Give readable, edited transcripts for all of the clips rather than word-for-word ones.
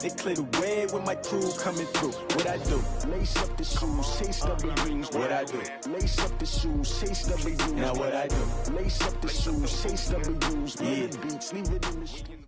They clear the way with my crew coming through. What I do? Lace up the shoes, chase W's. What I do? Lace up the shoes, chase W's. Now what I do? Lace up the shoes, chase W's. Yeah, beats, leave it in the street.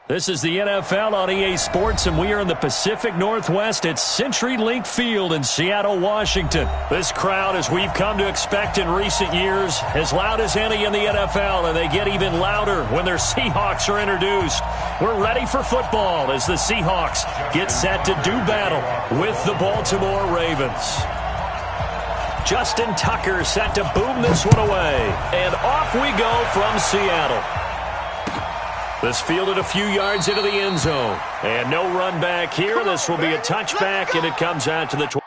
This is the NFL on EA Sports, and we are in the Pacific Northwest at CenturyLink Field in Seattle, Washington. This crowd, as we've come to expect in recent years, as loud as any in the NFL, and they get even louder when their Seahawks are introduced. We're ready for football as the Seahawks get set to do battle with the Baltimore Ravens. Justin Tucker set to boom this one away, and off we go from Seattle. This fielded a few yards into the end zone. And no run back here. This will be a touchback, and it comes out to the 20.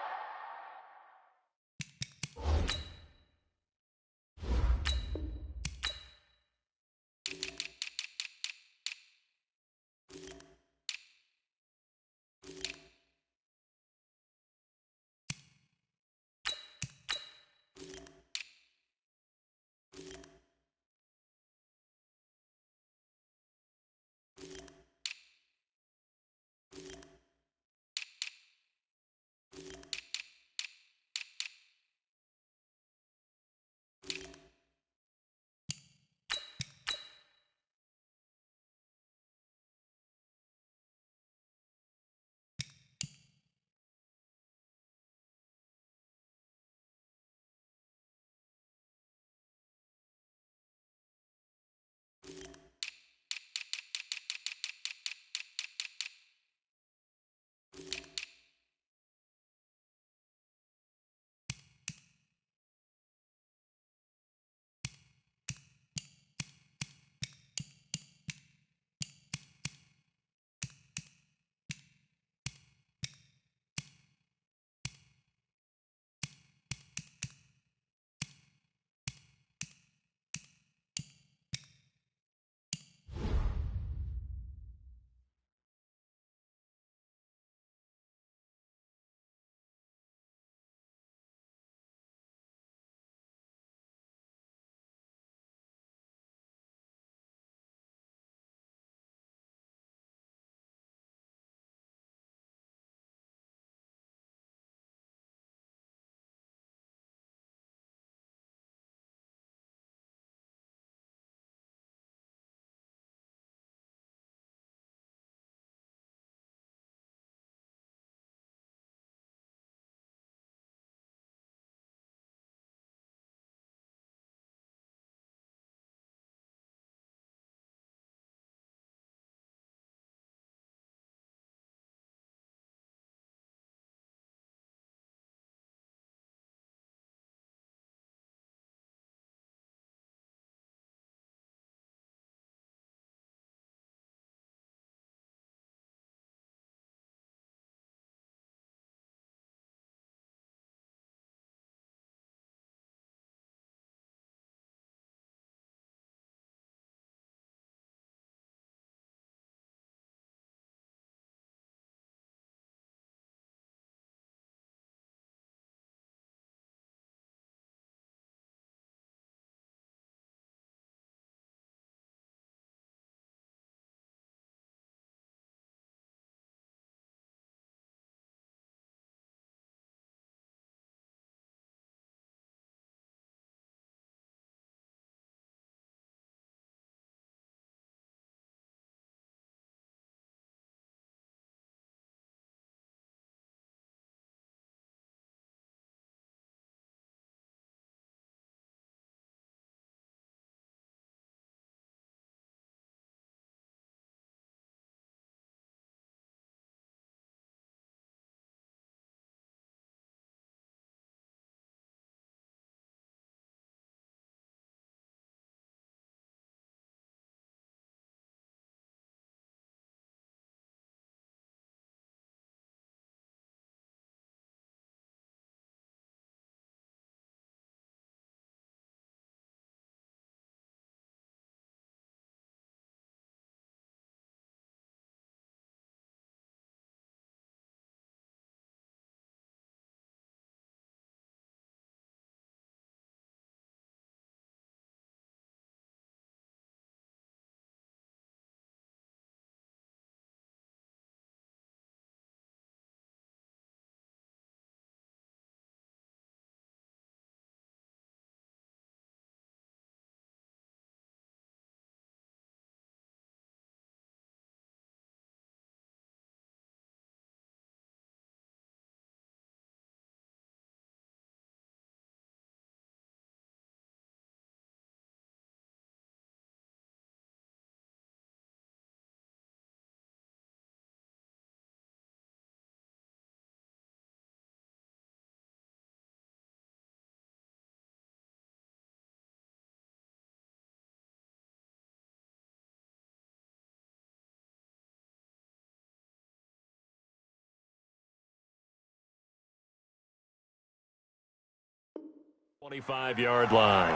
25-yard line.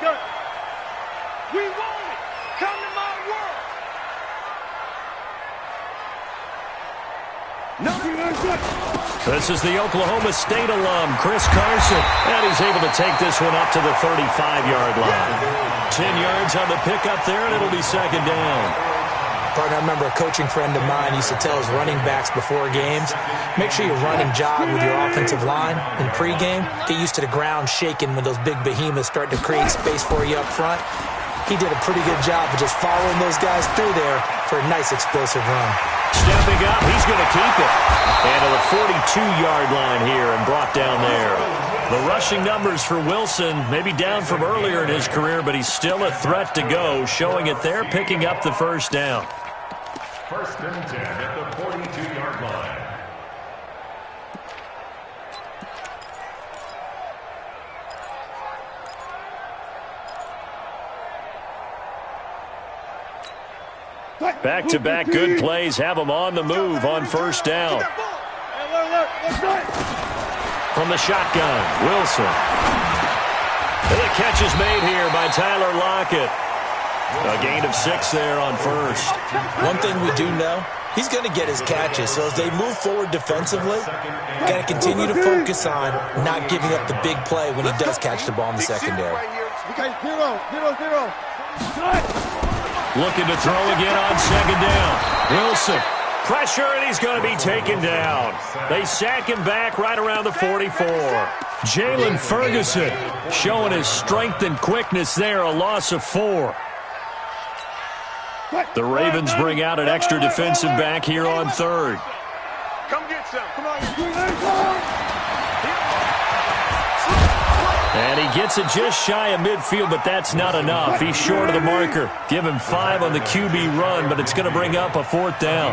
Go. We want it. Come to my world. This is the Oklahoma State alum, Chris Carson, and he's able to take this one up to the 35-yard line. 10 yards on the pickup there, and it'll be second down. Partner, I remember a coaching friend of mine used to tell his running backs before games, make sure you run and jog with your offensive line in pregame. Get used to the ground shaking when those big behemoths start to create space for you up front. He did a pretty good job of just following those guys through there for a nice explosive run. Stepping up, he's going to keep it. And to the 42-yard line here and brought down there. The rushing numbers for Wilson, maybe down from earlier in his career, but he's still a threat to go, showing it there, picking up the first down. First and 10 at the 42-yard line. Back-to-back good plays have him on the move on first down. From the shotgun, Wilson. And the catch is made here by Tyler Lockett. A gain of 6 there on first. One thing we do know, he's going to get his catches. So as they move forward defensively, got to continue to focus on not giving up the big play when he does catch the ball in the secondary. Looking to throw again on second down. Wilson, pressure, and he's going to be taken down. They sack him back right around the 44. Jalen Ferguson showing his strength and quickness there, a loss of 4. The Ravens bring out an extra defensive back here on third. Come get some. Come on. And he gets it just shy of midfield, but that's not enough. He's short of the marker. Give him 5 on the QB run, but it's going to bring up a 4th down.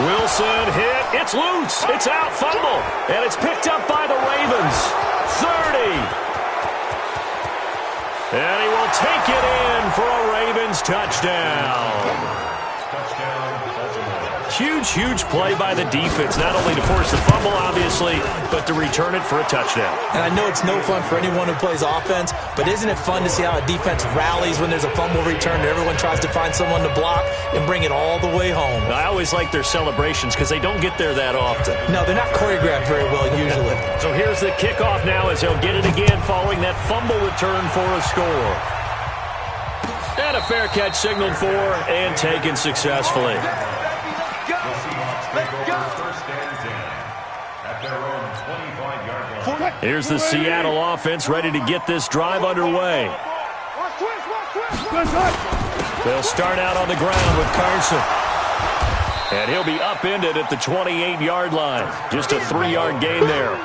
Wilson hit. It's loose. It's out. Fumble. And it's picked up by the Ravens. 30. And he will take it in for a Ravens touchdown. Huge play by the defense, not only to force the fumble, obviously, but to return it for a touchdown. And I know it's no fun for anyone who plays offense, but isn't it fun to see how a defense rallies when there's a fumble return and everyone tries to find someone to block and bring it all the way home? I always like their celebrations because they don't get there that often. No, they're not choreographed very well usually. So here's the kickoff now as they'll get it again following that fumble return for a score. And a fair catch signaled for and taken successfully. Here's the Seattle offense ready to get this drive underway. They'll start out on the ground with Carson. And he'll be upended at the 28-yard line. Just a 3-yard gain there.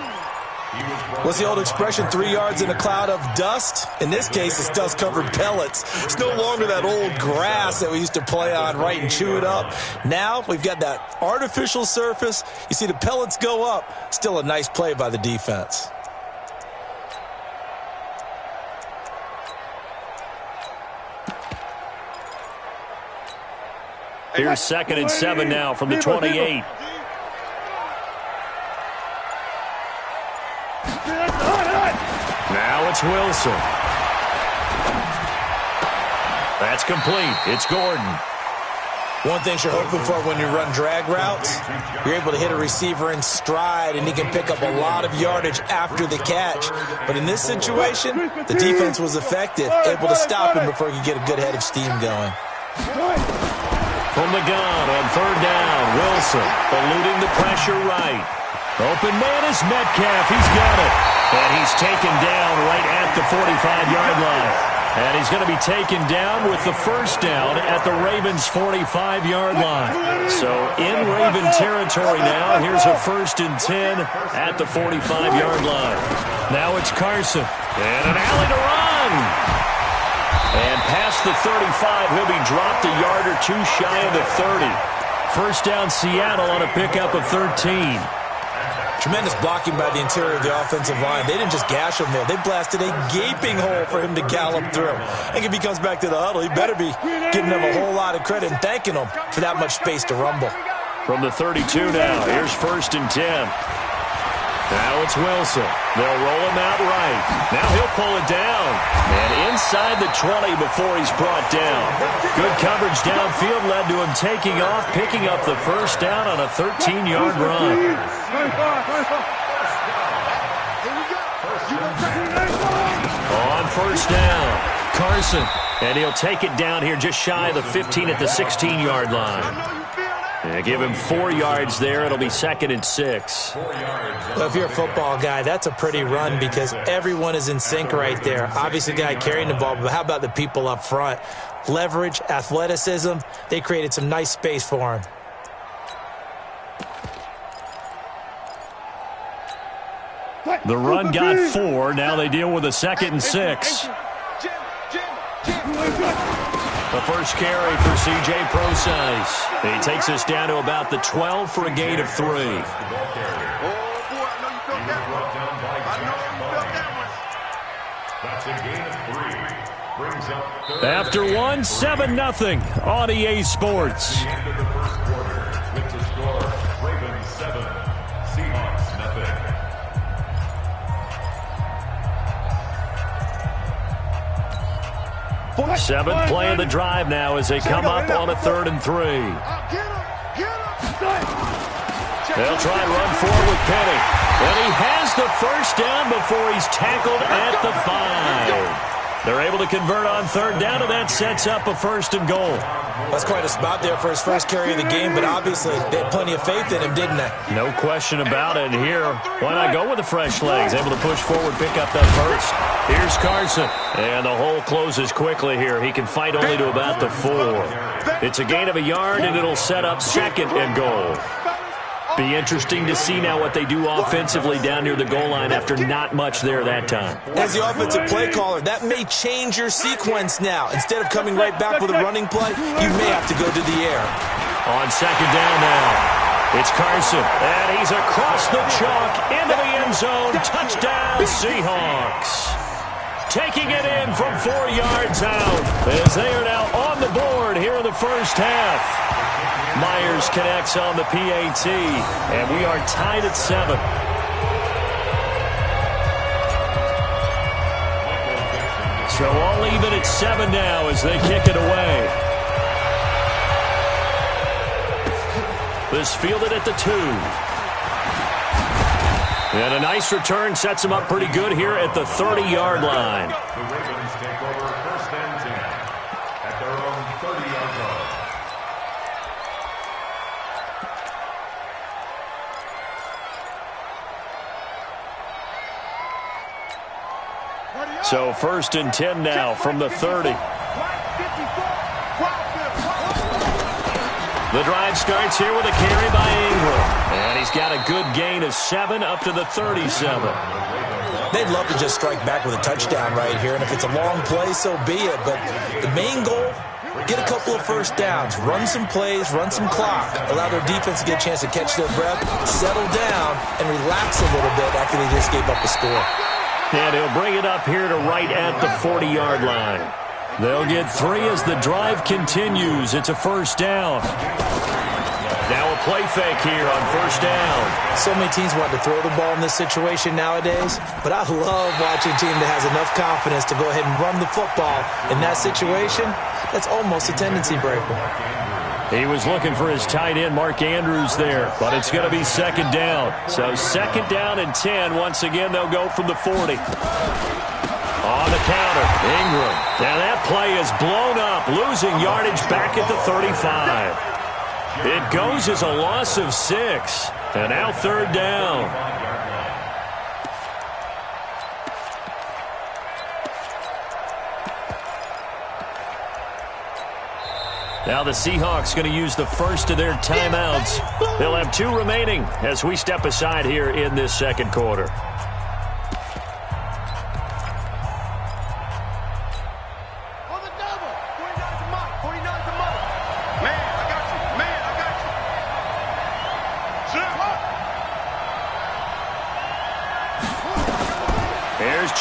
What's the old expression, 3 yards in a cloud of dust? In this case, it's dust-covered pellets. It's no longer that old grass that we used to play on, right, and chew it up. Now we've got that artificial surface. You see the pellets go up. Still a nice play by the defense. Here's 2nd and 7 now from the 28. Now it's Wilson. That's complete. It's Gordon. One thing you're hoping for when you run drag routes, you're able to hit a receiver in stride, and he can pick up a lot of yardage after the catch. But in this situation, the defense was effective, able to stop him before he could get a good head of steam going. From the gun on 3rd down, Wilson eluding the pressure right. Open man is Metcalf. He's got it. And he's taken down right at the 45-yard line. And he's going to be taken down with the first down at the Ravens' 45-yard line. So in Raven territory now, here's a 1st and 10 at the 45-yard line. Now it's Carson. And an alley to run. And past the 35, he'll be dropped a yard or two shy of the 30. First down Seattle on a pickup of 13. Tremendous blocking by the interior of the offensive line. They didn't just gash him there. They blasted a gaping hole for him to gallop through. I think if he comes back to the huddle, he better be giving them a whole lot of credit and thanking them for that much space to rumble. From the 32 now, here's 1st and 10. Now it's Wilson. They'll roll him out right. Now he'll pull it down. And inside the 20 before he's brought down. Good coverage downfield led to him taking off, picking up the first down on a 13-yard run. On first down, Carson. And he'll take it down here just shy of the 15 at the 16-yard line. And give him 4 yards there. It'll be 2nd and 6. Well, if you're a football guy, that's a pretty run because everyone is in sync right there. Obviously, the guy carrying the ball, but how about the people up front? Leverage, athleticism, they created some nice space for him. The run got 4. Now they deal with a 2nd and 6. The first carry for C.J. Procise. He takes us down to about the 12 for a gain of 3. That's a gain of 3. Brings up After 1-7-0 on EA Sports. the end of the first quarter with the score Ravens 7, Seahawks 0. 7th play of the drive now as they come up on a 3rd and 3. They'll try and run forward with Penny. And he has the first down before he's tackled at the 5. They're able to convert on 3rd down, and that sets up a 1st and goal. That's quite a spot there for his first carry of the game, but obviously they had plenty of faith in him, didn't they? No question about it. And here, why not go with the fresh legs? Able to push forward, pick up that first. Here's Carson. And the hole closes quickly here. He can fight only to about the 4. It's a gain of a yard, and it'll set up 2nd and goal. Be interesting to see now what they do offensively down near the goal line after not much there that time. As the offensive play caller, that may change your sequence now. Instead of coming right back with a running play, you may have to go to the air. On 2nd down now, it's Carson. And he's across the chalk into the end zone. Touchdown, Seahawks. Taking it in from 4 yards out as they are now on the board here in the first half. Myers connects on the PAT, and we are tied at 7. So all even at 7 now as they kick it away. This fielded at the 2. And a nice return sets him up pretty good here at the 30-yard line. The Ravens take over 1st and 10 at their own 30-yard line. So 1st and 10 now from the 30. The drive starts here with a carry by Ingram. And he's got a good gain of 7 up to the 37. They'd love to just strike back with a touchdown right here, and if it's a long play, so be it. But the main goal, get a couple of first downs, run some plays, run some clock, allow their defense to get a chance to catch their breath, settle down, and relax a little bit after they just gave up a score. And he'll bring it up here to right at the 40-yard line. They'll get 3 as the drive continues. It's a first down. Now a play fake here on first down. So many teams want to throw the ball in this situation nowadays, but I love watching a team that has enough confidence to go ahead and run the football. In that situation, that's almost a tendency breaker. He was looking for his tight end, Mark Andrews, there, but it's going to be 2nd down. So 2nd down and 10. Once again, they'll go from the 40. On the counter, Ingram. Now that play is blown up, losing yardage back at the 35. It goes as a loss of 6. And now 3rd down. Now the Seahawks going to use the first of their timeouts. They'll have 2 remaining as we step aside here in this 2nd quarter.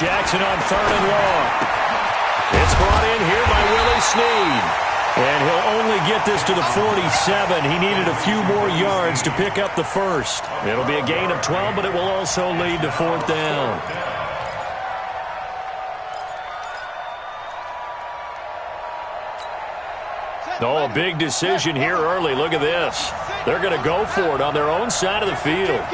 Jackson on 3rd and long. It's brought in here by Willie Snead. And he'll only get this to the 47. He needed a few more yards to pick up the first. It'll be a gain of 12, but it will also lead to 4th down. Oh, a big decision here early. Look at this. They're going to go for it on their own side of the field.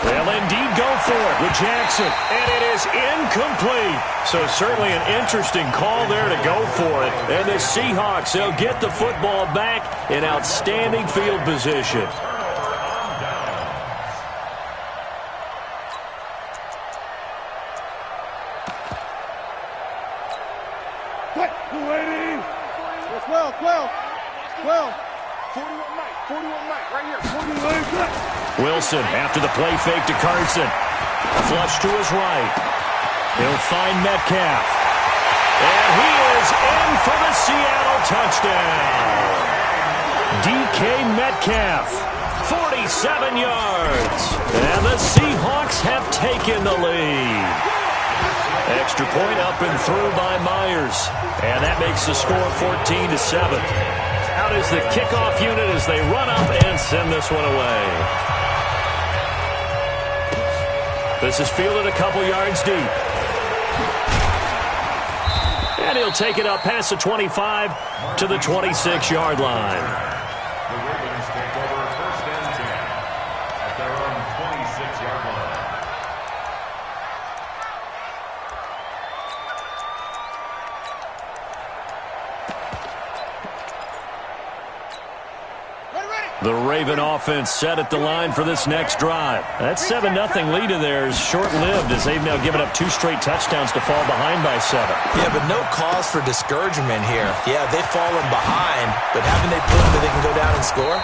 They'll indeed go for it with Jackson, and it is incomplete. So certainly an interesting call there to go for it. And the Seahawks, they'll get the football back in outstanding field position. Wilson after the play fake to Carson. A flush to his right. He'll find Metcalf. And he is in for the Seattle touchdown. DK Metcalf, 47 yards. And the Seahawks have taken the lead. Extra point up and through by Myers. And that makes the score 14-7. Out is the kickoff unit as they run up and send this one away. This is fielded a couple yards deep. And he'll take it up past the 25 to the 26-yard line. The Ravens take over 1st and 10 at their own 26-yard line. The Raven offense set at the line for this next drive. That 7-0 lead of theirs short-lived as they've now given up 2 straight touchdowns to fall behind by 7. Yeah, but no cause for discouragement here. Yeah, they've fallen behind, but haven't they proven that they can go down and score?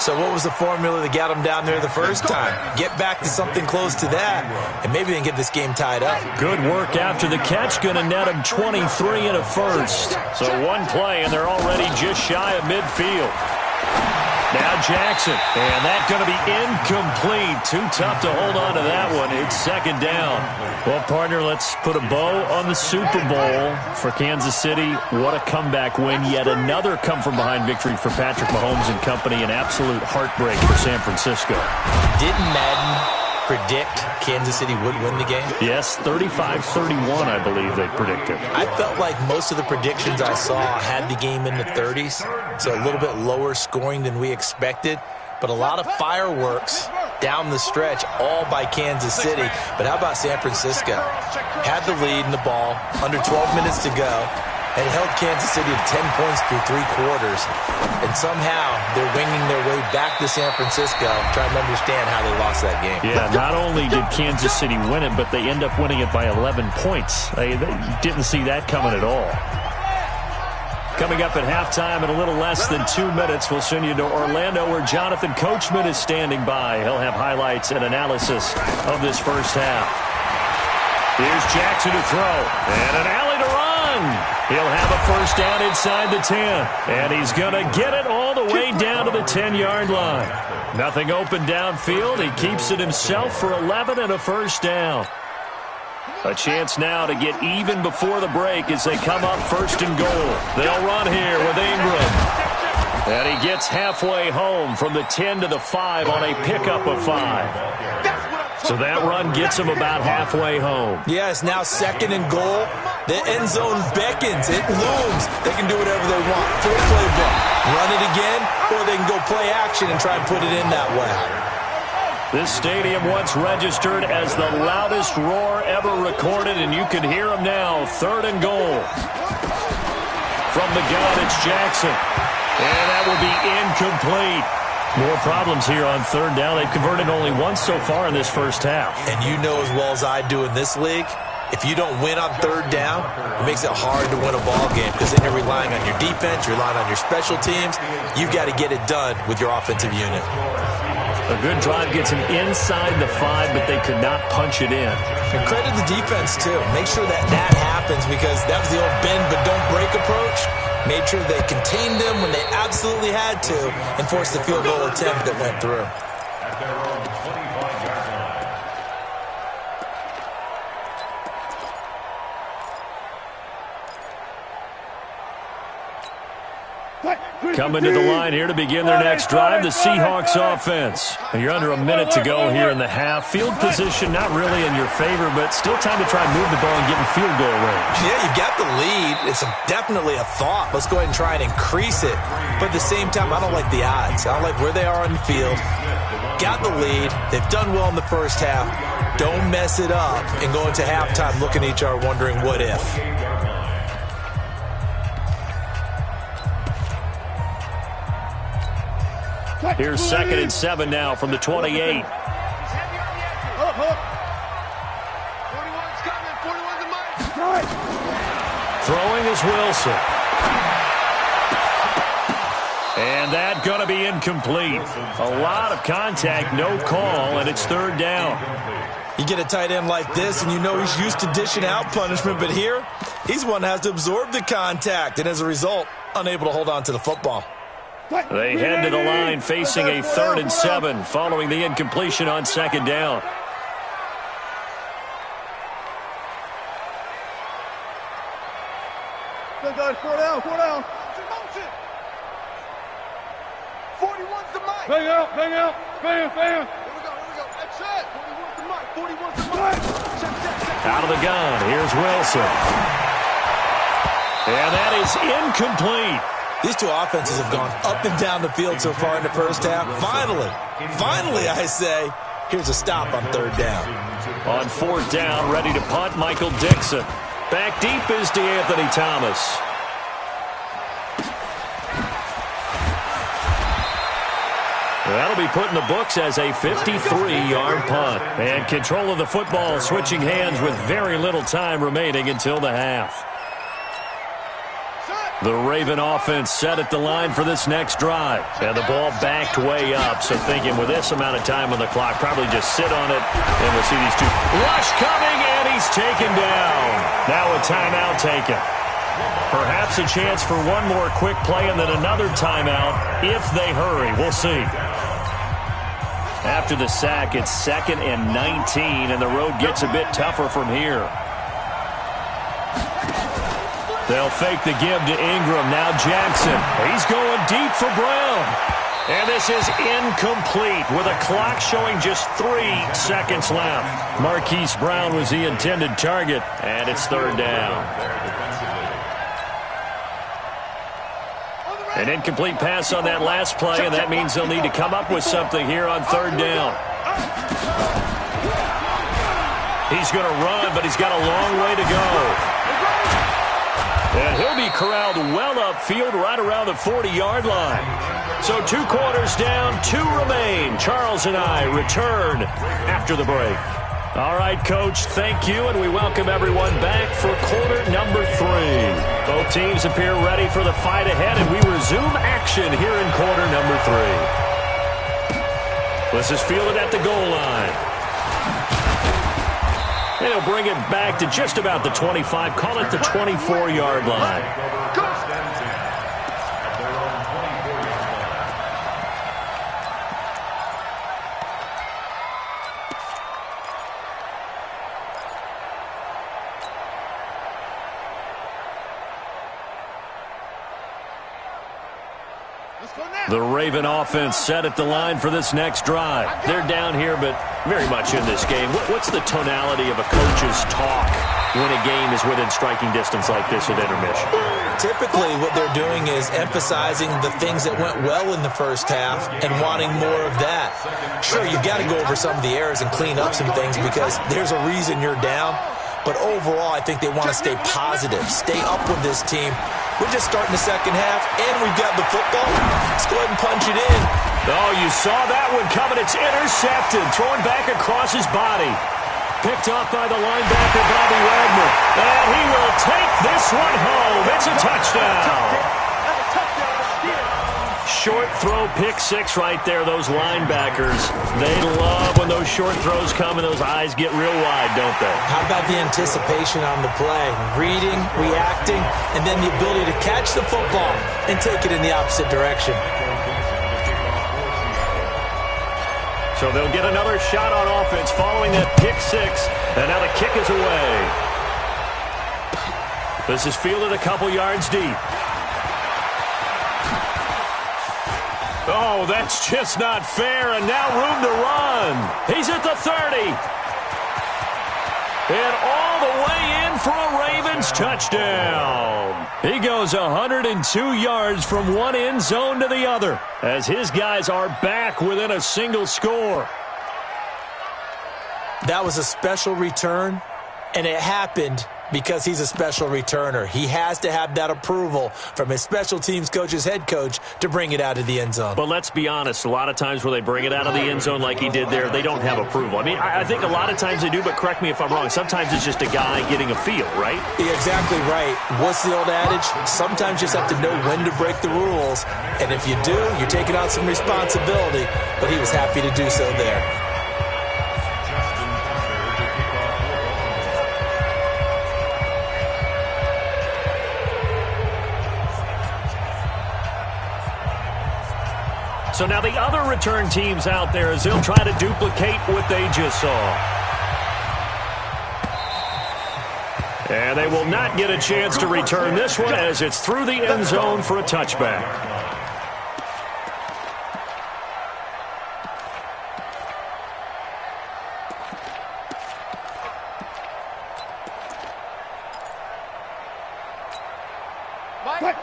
So what was the formula that got them down there the first time? Get back to something close to that, and maybe they can get this game tied up. Good work after the catch. Going to net them 23 and a first. So one play, and they're already just shy of midfield. Now Jackson, and that's going to be incomplete. Too tough to hold on to that one. It's 2nd down. Well, partner, let's put a bow on the Super Bowl for Kansas City. What a comeback win. Yet another come-from-behind victory for Patrick Mahomes and company. An absolute heartbreak for San Francisco. Didn't Madden predict Kansas City would win the game? Yes, 35-31, I believe they predicted. I felt like most of the predictions I saw had the game in the 30s, so a little bit lower scoring than we expected, but a lot of fireworks down the stretch, all by Kansas City. But how about San Francisco? Had the lead in the ball, under 12 minutes to go, and held Kansas City to 10 points through 3 quarters. And somehow they're winging their way back to San Francisco, trying to understand how they lost that game. Yeah, not only did Kansas City win it, but they end up winning it by 11 points. They didn't see that coming at all. Coming up at halftime in a little less than 2 minutes, we'll send you to Orlando where Jonathan Coachman is standing by. He'll have highlights and analysis of this first half. Here's Jackson to throw, and an alley to run. He'll have a first down inside the 10, and he's going to get it all the way down to the 10-yard line. Nothing open downfield. He keeps it himself for 11 and a first down. A chance now to get even before the break as they come up 1st and goal. They'll run here with Ingram. And he gets halfway home from the 10 to the 5 on a pickup of 5. So that run gets him about halfway home. Yeah, it's now 2nd and goal. The end zone beckons. It looms. They can do whatever they want. Full playbook. Run it again, or they can go play action and try and put it in that way. This stadium once registered as the loudest roar ever recorded, and you can hear him now. 3rd and goal. From the gun, it's Jackson. And that will be incomplete. More problems here on 3rd down. They've converted only once so far in this first half. And you know as well as I do in this league, if you don't win on 3rd down, it makes it hard to win a ball game because then you're relying on your defense, you're relying on your special teams. You've got to get it done with your offensive unit. A good drive gets them inside the 5, but they could not punch it in. And credit the defense, too. Make sure that happens because that was the old bend but don't break approach. Made sure they contained them when they absolutely had to and forced the field goal attempt that went through. At their own 25-yard line. Coming to the line here to begin their next drive, the Seahawks offense. You're under a minute to go here in the half. Field position not really in your favor, but still time to try and move the ball and get in field goal range. Yeah, you've got the lead. It's definitely a thought. Let's go ahead and try and increase it. But at the same time, I don't like the odds. I don't like where they are on the field. Got the lead. They've done well in the first half. Don't mess it up and go into halftime looking at each other wondering what if. Here's 2nd and 7 now from the 28. 41's coming. 41's the mic. Throwing is Wilson. And that going to be incomplete. A lot of contact, no call, and it's 3rd down. You get a tight end like this, and you know he's used to dishing out punishment, but here, he's one that has to absorb the contact, and as a result, unable to hold on to the football. They head to the line facing a 3rd and 7 following the incompletion on 2nd down. Guys, 4 down. 41's the mic. Bang out. Here we go. That's it. 41's the mic. Check. Out of the gun, here's Wilson. And that is incomplete. These two offenses have gone up and down the field so far in the first half. Finally, I say, here's a stop on 3rd down. On 4th down, ready to punt, Michael Dixon. Back deep is DeAnthony Thomas. That'll be put in the books as a 53-yard punt. And control of the football switching hands with very little time remaining until the half. The Raven offense set at the line for this next drive. And the ball backed way up, so thinking with this amount of time on the clock, probably just sit on it, and we'll see these two. Rush coming, and he's taken down. Now a timeout taken. Perhaps a chance for one more quick play and then another timeout if they hurry. We'll see. After the sack, it's 2nd and 19, and the road gets a bit tougher from here. They'll fake the give to Ingram. Now Jackson. He's going deep for Brown. And this is incomplete with a clock showing just 3 seconds left. Marquise Brown was the intended target, and it's 3rd down. An incomplete pass on that last play, and that means they'll need to come up with something here on 3rd down. He's going to run, but he's got a long way to go. And he'll be corralled well upfield right around the 40-yard line. So 2 quarters down, 2 remain. Charles and I return after the break. All right, Coach, thank you, and we welcome everyone back for quarter number 3. Both teams appear ready for the fight ahead, and we resume action here in quarter number 3. This is fielded at the goal line. And he'll bring it back to just about the 25, call it the 24-yard line. The Raven offense set at the line for this next drive. They're down here, but very much in this game. What's the tonality of a coach's talk when a game is within striking distance like this at intermission? Typically, what they're doing is emphasizing the things that went well in the first half and wanting more of that. Sure, you've got to go over some of the errors and clean up some things because there's a reason you're down. But overall, I think they want to stay positive, stay up with this team. We're just starting the second half, and we've got the football. Let's go ahead and punch it in. Oh, you saw that one coming. It's intercepted, thrown back across his body. Picked off by the linebacker, Bobby Wagner. And he will take this one home. It's a touchdown. Short throw, pick 6 right there. Those linebackers, they love when those short throws come and those eyes get real wide, don't they? How about the anticipation on the play? Reading, reacting, and then the ability to catch the football and take it in the opposite direction. So they'll get another shot on offense following that pick 6, and now the kick is away. This is fielded a couple yards deep. Oh, that's just not fair, and now room to run. He's at the 30. And all the way in for a Ravens touchdown. He goes 102 yards from one end zone to the other as his guys are back within a single score. That was a special return, and it happened because he's a special returner. He has to have that approval from his special teams coach's head coach to bring it out of the end zone. But let's be honest, a lot of times where they bring it out of the end zone like he did there, they don't have approval. I mean, I think a lot of times they do, but correct me if I'm wrong. Sometimes it's just a guy getting a feel, right? You're exactly right. What's the old adage? Sometimes you just have to know when to break the rules. And if you do, you're taking on some responsibility. But he was happy to do so there. So now the other return teams out there as they'll try to duplicate what they just saw. And they will not get a chance to return this one as it's through the end zone for a touchback.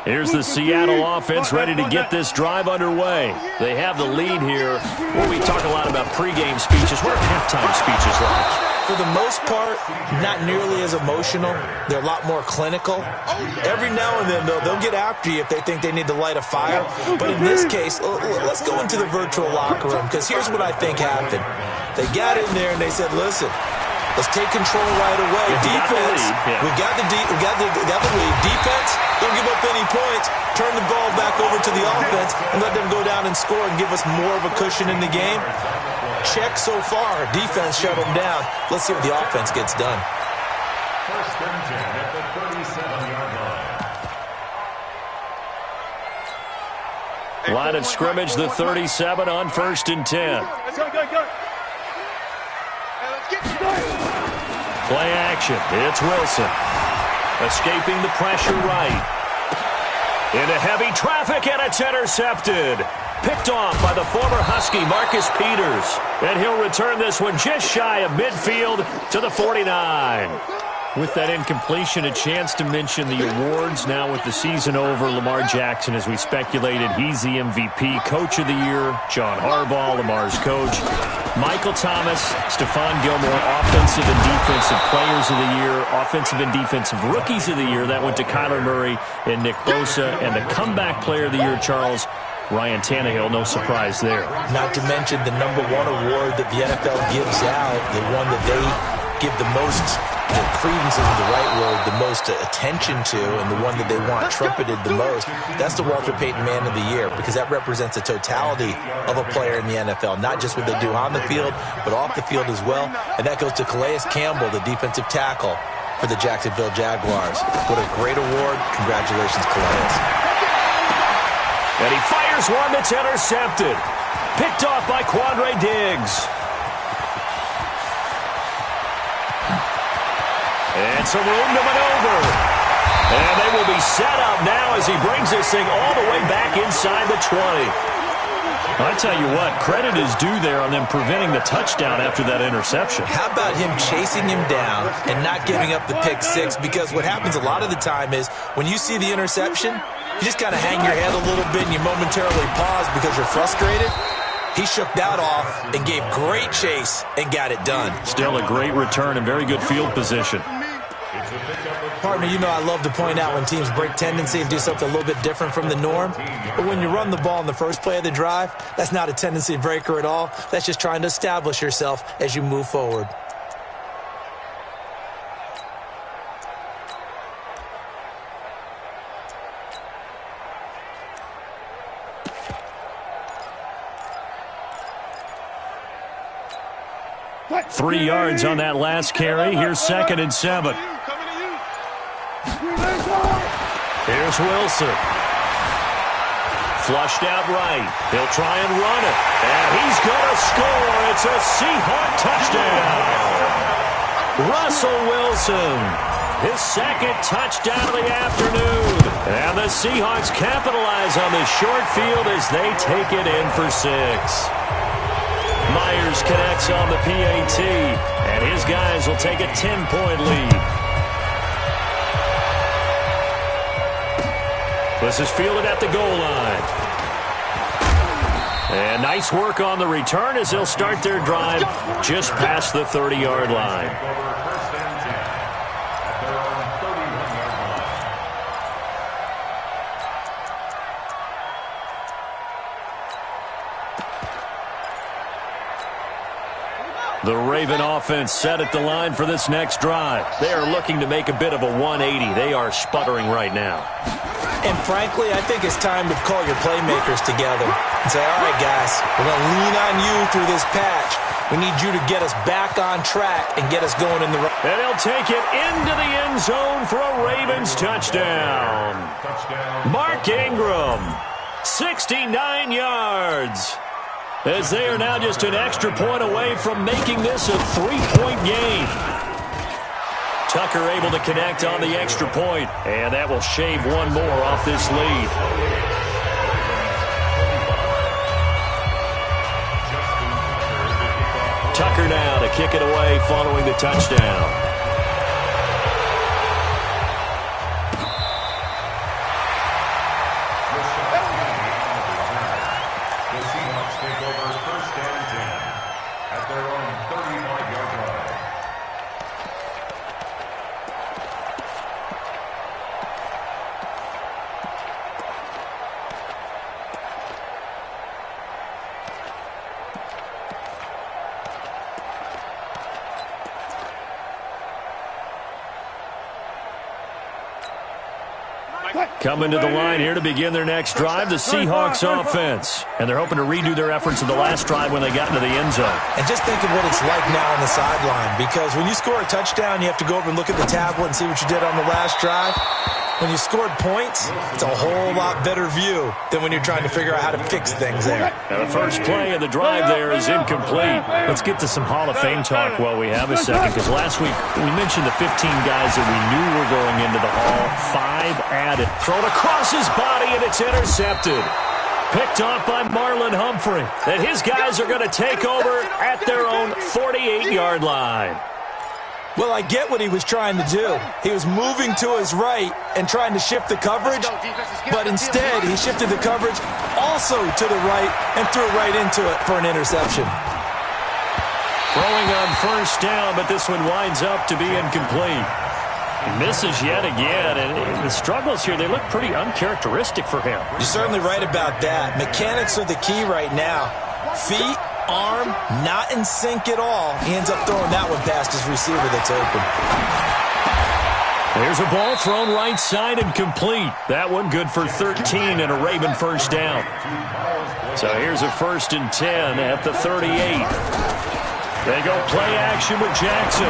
Here's the Seattle offense ready to get this drive underway. They have the lead here. Where we talk a lot about pregame speeches. What are halftime speeches like? For the most part, not nearly as emotional. They're a lot more clinical. Every now and then, though, they'll get after you if they think they need to light a fire. But in this case, let's go into the virtual locker room, because here's what I think happened. They got in there and they said, listen, let's take control right away. Defense, we got the lead. Defense, don't give up any points. Turn the ball back over to the offense and let them go down and score and give us more of a cushion in the game. Check so far. Defense shut them down. Let's see what the offense gets done. First and 10 at the 37-yard line. Line of scrimmage, the 37 on 1st and 10. Go. Play action. It's Wilson. Escaping the pressure right. Into heavy traffic, and it's intercepted. Picked off by the former Husky, Marcus Peters. And he'll return this one just shy of midfield to the 49. With that incompletion, a chance to mention the awards. Now with the season over, Lamar Jackson, as we speculated, he's the MVP, Coach of the Year. John Harbaugh, Lamar's coach. Michael Thomas, Stephon Gilmore, Offensive and Defensive Players of the Year. Offensive and Defensive Rookies of the Year. That went to Kyler Murray and Nick Bosa. And the Comeback Player of the Year, Charles, Ryan Tannehill, no surprise there. Not to mention the #1 award that the NFL gives out, the one that they give the most, credence isn't the right word, the most attention to, and the one that they want trumpeted the most, that's the Walter Payton Man of the Year, because that represents the totality of a player in the NFL, not just what they do on the field, but off the field as well. And that goes to Calais Campbell, the defensive tackle for the Jacksonville Jaguars. What a great award. Congratulations, Calais. And he fires one that's intercepted. Picked off by Quandre Diggs. And some room to maneuver. And they will be set up now as he brings this thing all the way back inside the 20. I tell you what, credit is due there on them preventing the touchdown after that interception. How about him chasing him down and not giving up the pick six? Because what happens a lot of the time is when you see the interception, you just kind of hang your head a little bit and you momentarily pause because you're frustrated. He shook that off and gave great chase and got it done. Still a great return and very good field position. Partner, you know I love to point out when teams break tendency and do something a little bit different from the norm. But when you run the ball in the first play of the drive, that's not a tendency breaker at all. That's just trying to establish yourself as you move forward. What? 3 yards on that last carry. Here's 2nd and 7. Here's Wilson. Flushed out right. He'll try and run it. And he's going to score. It's a Seahawk touchdown. Russell Wilson. his second touchdown of the afternoon. And the Seahawks capitalize on this short field as they take it in for 6. Myers connects on the PAT, and his guys will take a 10-point lead. This is fielded at the goal line. And nice work on the return as they'll start their drive just past the 30-yard line. The Raven offense set at the line for this next drive. They are looking to make a bit of a 180. They are sputtering right now. And frankly, I think it's time to call your playmakers together and say, all right, guys, we're going to lean on you through this patch. We need you to get us back on track and get us going in the right. And he'll take it into the end zone for a Ravens touchdown. Mark Ingram, 69 yards. As they are now just an extra point away from making this a 3-point game. Tucker able to connect on the extra point, and that will shave one more off this lead. Tucker now to kick it away following the touchdown. Coming to the line here to begin their next drive, the Seahawks offense. And they're hoping to redo their efforts in the last drive when they got into the end zone. And just think of what it's like now on the sideline, because when you score a touchdown, you have to go over and look at the tablet and see what you did on the last drive. When you scored points, it's a whole lot better view than when you're trying to figure out how to fix things there. Now the first play of the drive there is incomplete. Let's get to some Hall of Fame talk while we have a second, because last week we mentioned the 15 guys that we knew were going into the Hall. 5 added. Thrown across his body, and it's intercepted. Picked off by Marlon Humphrey. And his guys are going to take over at their own 48-yard line. Well, I get what he was trying to do. He was moving to his right and trying to shift the coverage, but instead he shifted the coverage also to the right and threw right into it for an interception. Throwing on first down, but this one winds up to be incomplete. He misses yet again, and the struggles here, they look pretty uncharacteristic for him. You're certainly right about that. Mechanics are the key right now. Feet, arm, not in sync at all. He ends up throwing that one past his receiver that's open. There's a ball thrown right side and complete. That one good for 13 and a Raven first down. So here's a 1st and 10 at the 38. They go play action with Jackson.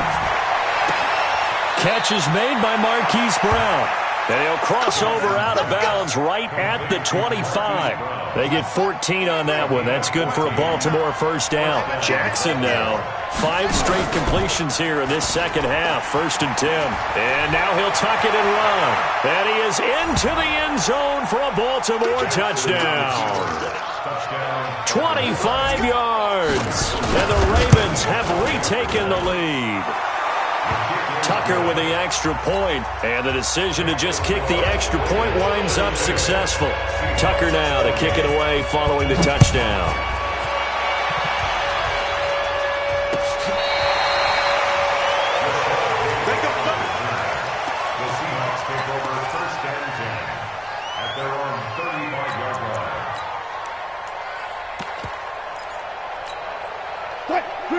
Catch is made by Marquise Brown. And he'll cross over out of bounds right at the 25. They get 14 on that one. That's good for a Baltimore first down. Jackson now. 5 straight completions here in this second half. 1st and 10. And now he'll tuck it and run. And he is into the end zone for a Baltimore touchdown. 25 yards. And the Ravens have retaken the lead. Tucker with the extra point, and the decision to just kick the extra point winds up successful. Tucker now to kick it away following the touchdown. The Seahawks take over 1st and 10 at their own 35-yard line.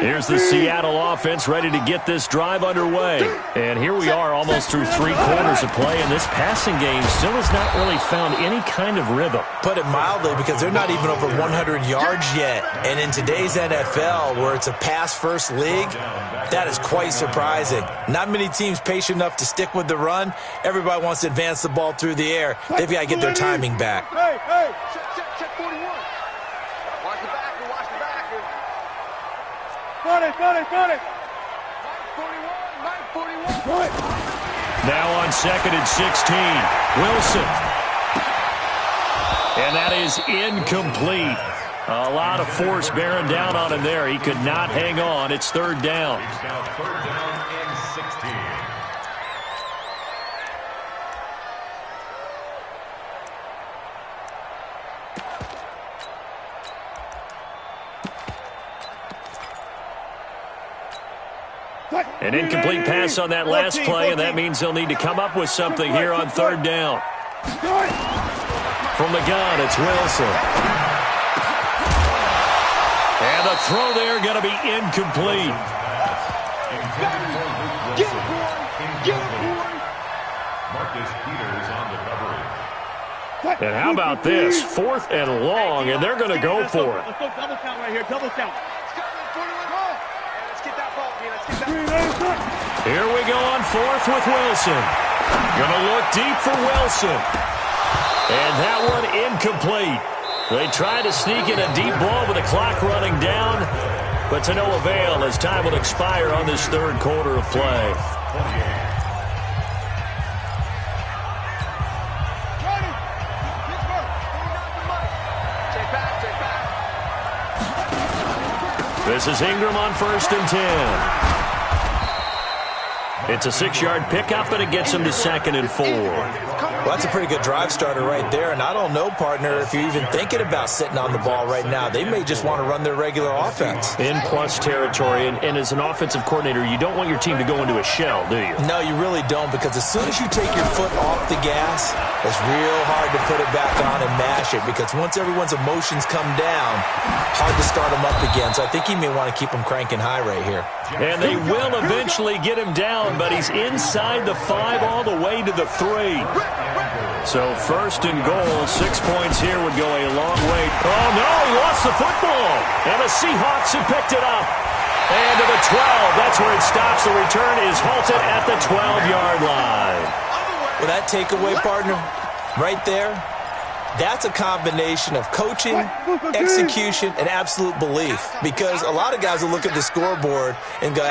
Here's the Seattle offense ready to get this drive underway. And here we are almost through 3 quarters of play, and this passing game still has not really found any kind of rhythm. Put it mildly, because they're not even over 100 yards yet. And in today's NFL, where it's a pass-first league, that is quite surprising. Not many teams patient enough to stick with the run. Everybody wants to advance the ball through the air. They've got to get their timing back. Hey, check 41. Watch the back. Got it. Mike 41. Now on 2nd and 16, Wilson. And that is incomplete. A lot of force bearing down on him there. He could not hang on. It's 3rd down. It's now 3rd down and 16. An incomplete pass on that last play, and that means they'll need to come up with something here on 3rd down. From the gun, it's Wilson. And the throw there going to be incomplete. Marcus Peters on the coverage. And how about this? 4th and long, and they're going to go for it. Let's go double count right here. Double count. Here we go on 4th with Wilson. Going to look deep for Wilson. And that one incomplete. They tried to sneak in a deep ball with the clock running down, but to no avail as time will expire on this 3rd quarter of play. This is Ingram on 1st and 10. It's a 6-yard pickup, and it gets him to 2nd and 4. Well, that's a pretty good drive starter right there, and I don't know, partner, if you're even thinking about sitting on the ball right now. They may just want to run their regular offense. In plus territory, and as an offensive coordinator, you don't want your team to go into a shell, do you? No, you really don't, because as soon as you take your foot off the gas, it's real hard to put it back on and mash it, because once everyone's emotions come down, hard to start them up again. So I think you may want to keep them cranking high right here. And they will eventually get him down, but he's inside the 5 all the way to the 3. So 1st and goal, 6 points here would go a long way. Oh, no, he lost the football. And the Seahawks have picked it up. And to the 12, that's where it stops. The return is halted at the 12-yard line. Well, that takeaway, partner, right there, that's a combination of coaching, execution, and absolute belief. Because a lot of guys will look at the scoreboard and go,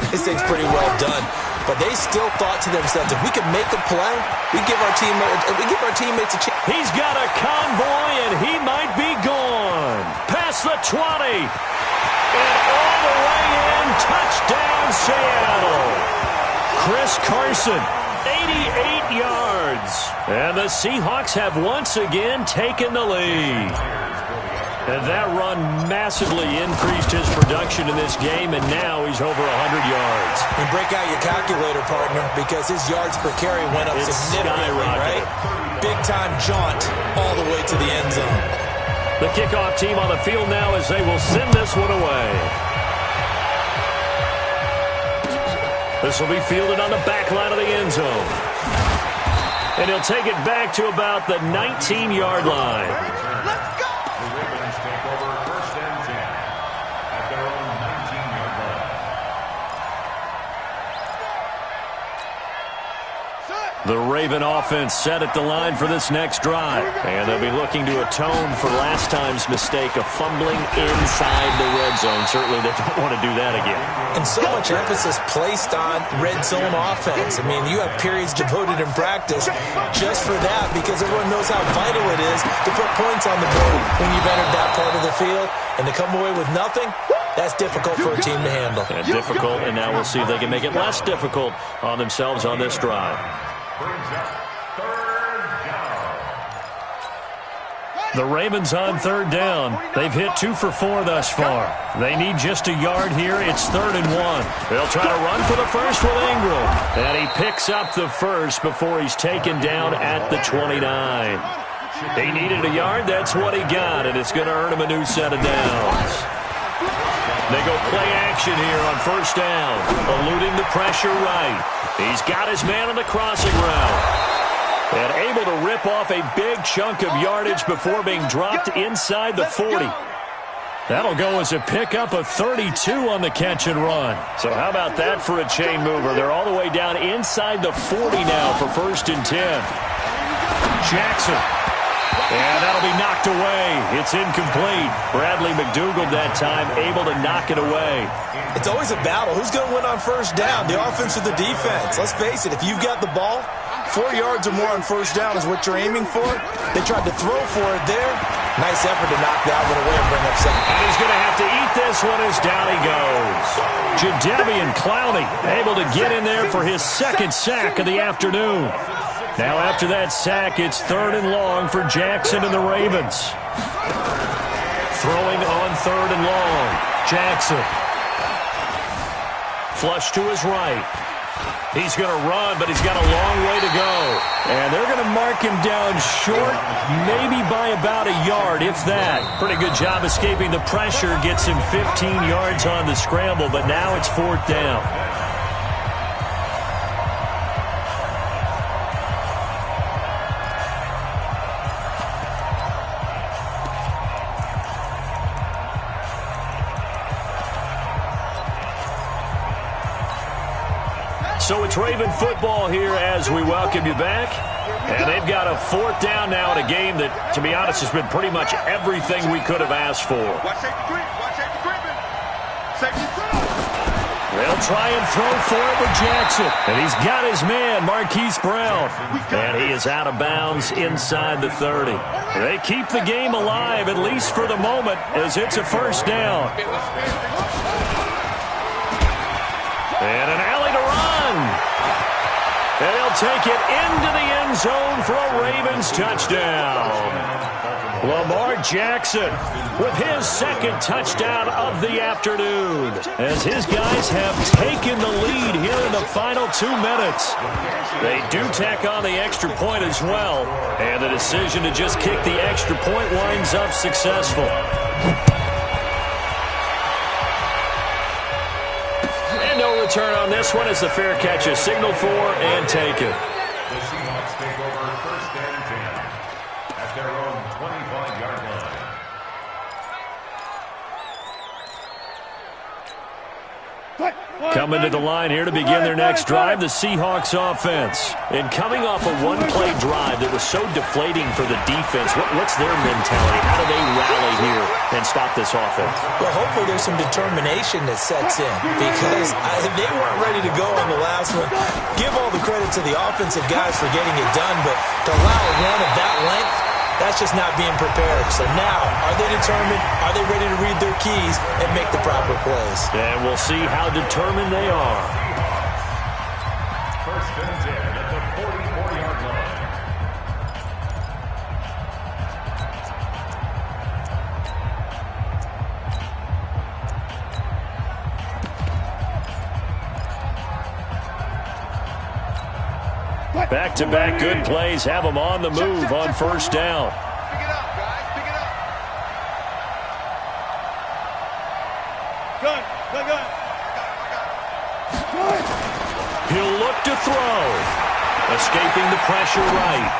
this thing's pretty well done. But they still thought to themselves, if we can make a play, we give our teammates a chance. He's got a convoy, and he might be gone. Past the 20. And all the way in, touchdown Seattle. Chris Carson, 88 yards. And the Seahawks have once again taken the lead. And that run massively increased his production in this game, and now he's over 100 yards. And break out your calculator, partner, because his yards per carry went up significantly, right? Big-time jaunt all the way to the end zone. The kickoff team on the field now as they will send this one away. This will be fielded on the back line of the end zone. And he'll take it back to about the 19-yard line. Let's go! The Ravens take over 1st and 10 at their own 19-yard line. The Raven offense set at the line for this next drive. And they'll be looking to atone for last time's mistake of fumbling inside the red zone. Certainly they don't want to do that again. And so much emphasis placed on red zone offense. I mean, you have periods devoted in practice just for that, because everyone knows how vital it is to put points on the board when you've entered that part of the field. And to come away with nothing, that's difficult for a team to handle. And difficult, and now we'll see if they can make it less difficult on themselves on this drive. Brings up 3rd down. The Ravens on 3rd down. They've hit 2 for 4 thus far. They need just a yard here. It's 3rd and 1. They'll try to run for the first with Ingram. And he picks up the first before he's taken down at the 29. He needed a yard. That's what he got, and it's going to earn him a new set of downs. They go play action here on 1st down, eluding the pressure right. He's got his man on the crossing route. And able to rip off a big chunk of yardage before being dropped inside the 40. That'll go as a pickup of 32 on the catch and run. So how about that for a chain mover? They're all the way down inside the 40 now for 1st and 10. Jackson And that'll be knocked away. It's incomplete. Bradley McDougald that time able to knock it away. It's always a battle. Who's going to win on first down, the offense or the defense? Let's face it, if you've got the ball, 4 yards or more on first down is what you're aiming for. They tried to throw for it there. Nice effort to knock that one away and bring up second. And he's going to have to eat this one as down he goes. Jadeveon Clowney able to get in there for his second sack of the afternoon. Now after that sack, it's 3rd and long for Jackson and the Ravens. Throwing on 3rd and long. Jackson. Flush to his right. He's going to run, but he's got a long way to go. And they're going to mark him down short, maybe by about a yard, if that. Pretty good job escaping the pressure. Gets him 15 yards on the scramble, but now it's 4th down. So it's Raven football here as we welcome you back. And they've got a 4th down now in a game that, to be honest, has been pretty much everything we could have asked for. Watch safety creep. Watch safety creeping. Safety throw. They'll try and throw for it with Jackson. And he's got his man, Marquise Brown. And he is out of bounds inside the 30. They keep the game alive, at least for the moment, as it's a 1st down. And an alley to run. And they'll take it into the end zone for a Ravens touchdown. Lamar Jackson with his 2nd touchdown of the afternoon, as his guys have taken the lead here in the final 2 minutes. They do tack on the extra point as well, and the decision to just kick the extra point winds up successful. No return on this one as the fair catch is signaled for and taken. The Seahawks take over 1st and 10 at their own 25-yard line. Coming to the line here to begin their next drive, the Seahawks offense. And coming off a one-play drive that was so deflating for the defense, what's their mentality? How do they rally here and stop this offense? Well, hopefully there's some determination that sets in, because they weren't ready to go on the last one. Give all the credit to the offensive guys for getting it done, but to allow a run of that length, that's just not being prepared. So now, are they determined? Are they ready to read their keys and make the proper plays? And we'll see how determined they are. 1st and 10 at the 44-yard line. Back-to-back good plays have them on the move on 1st down. Pick it up, guys. Pick it up. Gun. He'll look to throw. Escaping the pressure right.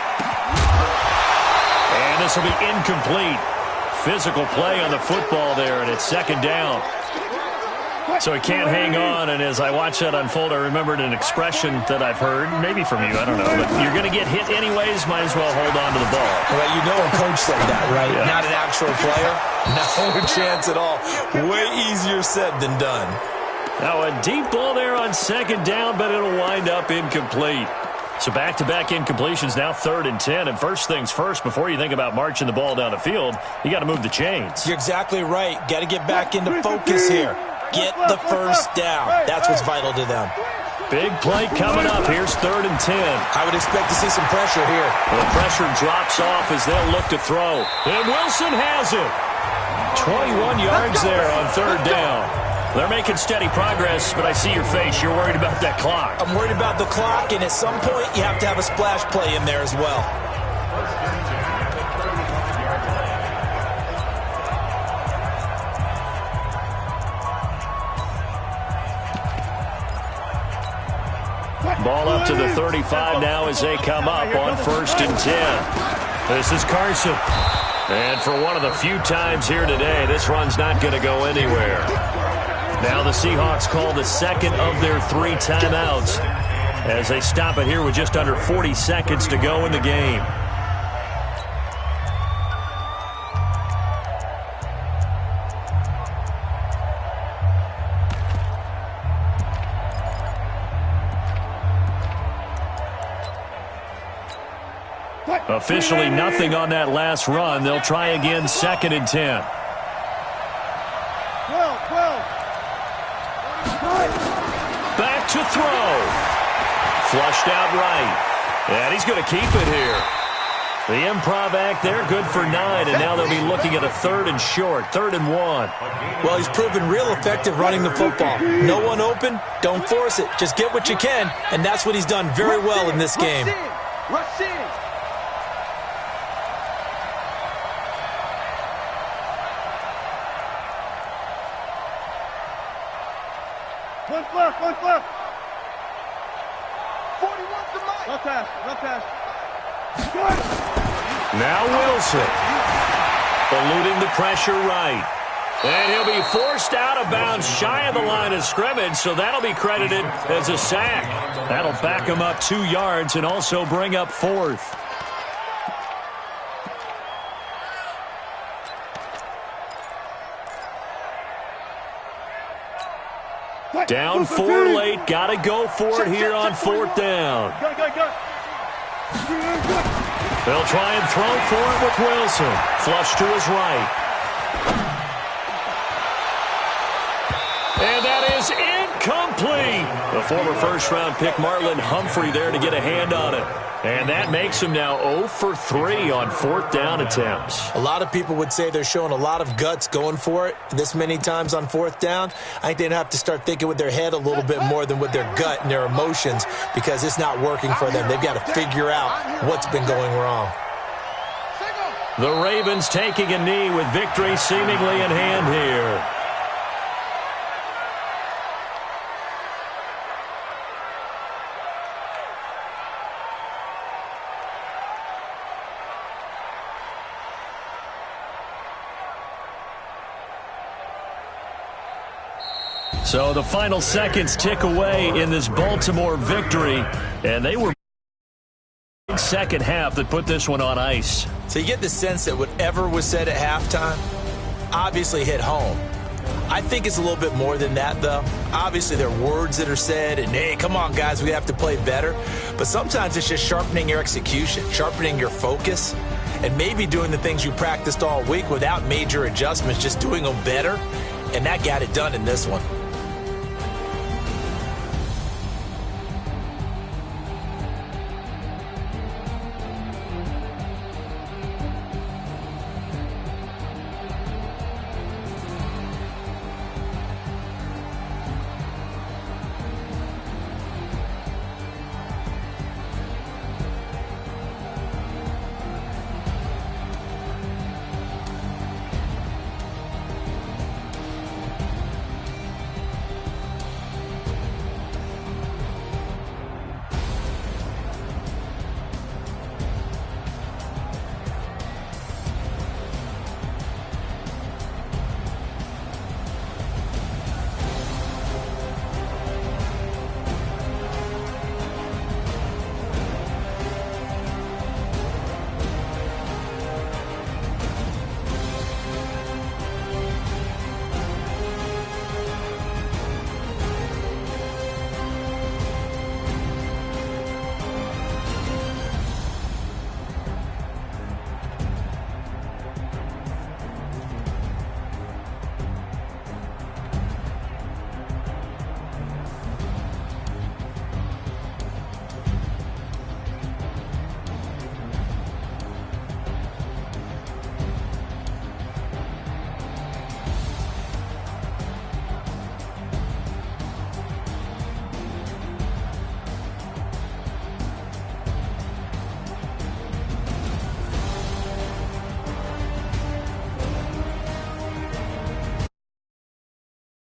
And this will be incomplete. Physical play on the football there, and it's 2nd down. So he can't hang on, and as I watch that unfold, I remembered an expression that I've heard, maybe from you, I don't know, but you're going to get hit anyways, might as well hold on to the ball. Well, you know a coach said that, right? Yeah. Not an actual player. No chance at all. Way easier said than done. Now a deep ball there on 2nd down, but it'll wind up incomplete. So back-to-back incompletions, now 3rd and 10. And first things first, before you think about marching the ball down the field, you got to move the chains. You're exactly right. Got to get back into focus here. Get the 1st down. That's what's vital to them. Big play coming up. Here's 3rd and 10. I would expect to see some pressure here. The pressure drops off as they'll look to throw. And Wilson has it. 21 yards there on 3rd down. They're making steady progress, but I see your face. You're worried about that clock. I'm worried about the clock, and at some point, you have to have a splash play in there as well. Ball up to the 35 now as they come up on 1st and 10. This is Carson. And for one of the few times here today, this run's not going to go anywhere. Now the Seahawks call the 2nd of their 3 timeouts as they stop it here with just under 40 seconds to go in the game. Officially nothing on that last run. They'll try again, 2nd and 10. 12. Back to throw. Flushed out right. And he's going to keep it here. The improv act there, good for 9, and now they'll be looking at a 3rd and short, 3rd and 1. Well, he's proven real effective running the football. No one open, don't force it. Just get what you can, and that's what he's done very well in this game. Rush in. One left. 41 to Mike. Left pass. Now Wilson. Eluding the pressure right. And he'll be forced out of bounds shy of the line of scrimmage, so that'll be credited as a sack. That'll back him up 2 yards and also bring up 4th. Down 4 late. Got to go for it here on 4th down. They'll try and throw for it with Wilson. Flush to his right. And that is incomplete. The former first-round pick Marlon Humphrey there to get a hand on it. And that makes him now 0 for 3 on 4th down attempts. A lot of people would say they're showing a lot of guts going for it this many times on 4th down. I think they'd have to start thinking with their head a little bit more than with their gut and their emotions, because it's not working for them. They've got to figure out what's been going wrong. The Ravens taking a knee with victory seemingly in hand here. So the final seconds tick away in this Baltimore victory, and they were in second half that put this one on ice. So you get the sense that whatever was said at halftime obviously hit home. I think it's a little bit more than that, though. Obviously, there are words that are said, and, hey, come on, guys, we have to play better. But sometimes it's just sharpening your execution, sharpening your focus, and maybe doing the things you practiced all week without major adjustments, just doing them better, and that got it done in this one.